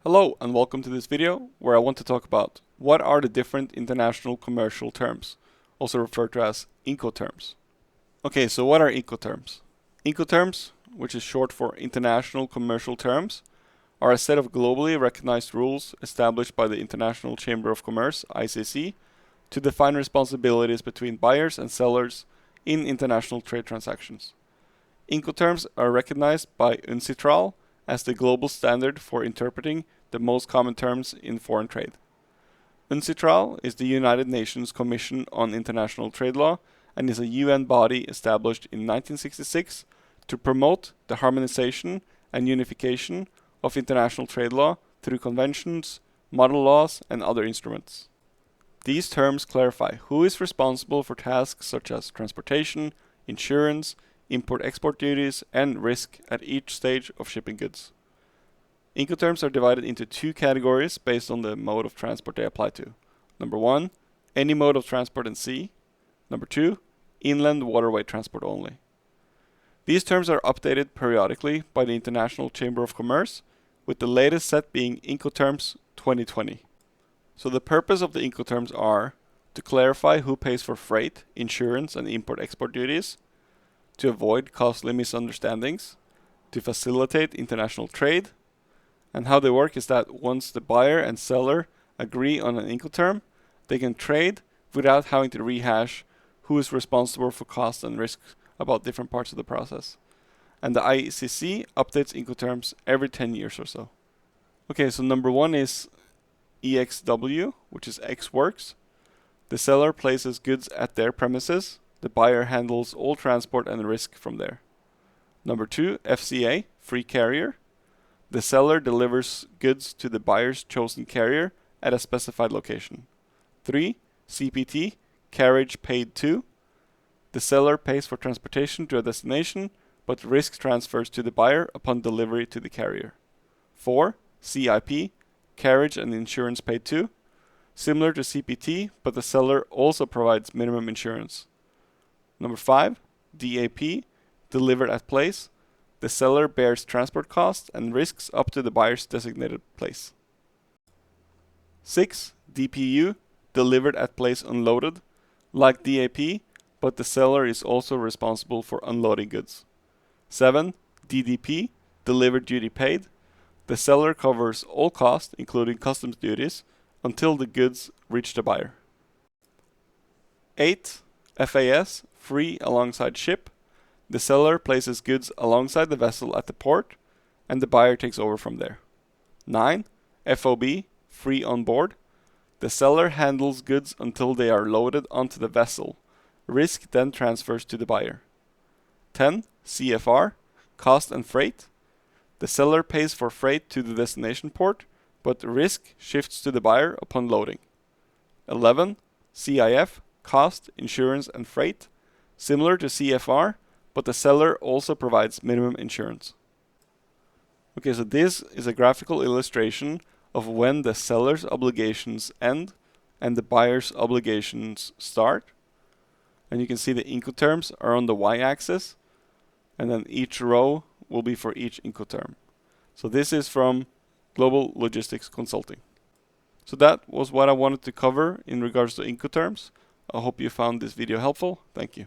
Hello and welcome to this video where I want to talk about what are the different international commercial terms, also referred to as Incoterms. Okay, so what are Incoterms? Incoterms, which is short for International Commercial Terms, are a set of globally recognized rules established by the International Chamber of Commerce, ICC, to define responsibilities between buyers and sellers in international trade transactions. Incoterms are recognized by UNCITRAL as the global standard for interpreting the most common terms in foreign trade. UNCITRAL is the United Nations Commission on International Trade Law and is a UN body established in 1966 to promote the harmonization and unification of international trade law through conventions, model laws, and other instruments. These terms clarify who is responsible for tasks such as transportation, insurance, import-export duties, and risk at each stage of shipping goods. Incoterms are divided into two categories based on the mode of transport they apply to. Number 1, any mode of transport in sea. Number 2, inland waterway transport only. These terms are updated periodically by the International Chamber of Commerce, with the latest set being Incoterms 2020. So the purpose of the Incoterms are to clarify who pays for freight, insurance, and import-export duties, to avoid costly misunderstandings, to facilitate international trade, and how they work is that once the buyer and seller agree on an Incoterm, they can trade without having to rehash who is responsible for costs and risks about different parts of the process. And the ICC updates Incoterms every 10 years or so. Okay, so number 1 is EXW, which is Ex Works. The seller places goods at their premises. The buyer handles all transport and risk from there. Number 2, FCA Free Carrier. The seller delivers goods to the buyer's chosen carrier at a specified location. 3, CPT Carriage Paid To. The seller pays for transportation to a destination, but risk transfers to the buyer upon delivery to the carrier. 4, CIP Carriage and Insurance Paid To. Similar to CPT, but the seller also provides minimum insurance. Number 5, DAP Delivered At Place. The seller bears transport costs and risks up to the buyer's designated place. 6, DPU Delivered At Place Unloaded. Like DAP, but the seller is also responsible for unloading goods. 7, DDP Delivered Duty Paid. The seller covers all costs, including customs duties, until the goods reach the buyer. 8, FAS Free Alongside Ship. The seller places goods alongside the vessel at the port, and the buyer takes over from there. 9, FOB Free On Board. The seller handles goods until they are loaded onto the vessel. Risk then transfers to the buyer. 10, CFR Cost and Freight. The seller pays for freight to the destination port, but risk shifts to the buyer upon loading. 11, CIF Cost, Insurance, and Freight. Similar to CFR, but the seller also provides minimum insurance. Okay, so this is a graphical illustration of when the seller's obligations end and the buyer's obligations start. And you can see the Incoterms are on the y-axis, and then each row will be for each Incoterm. So this is from Global Logistics Consulting. So that was what I wanted to cover in regards to Incoterms. I hope you found this video helpful. Thank you.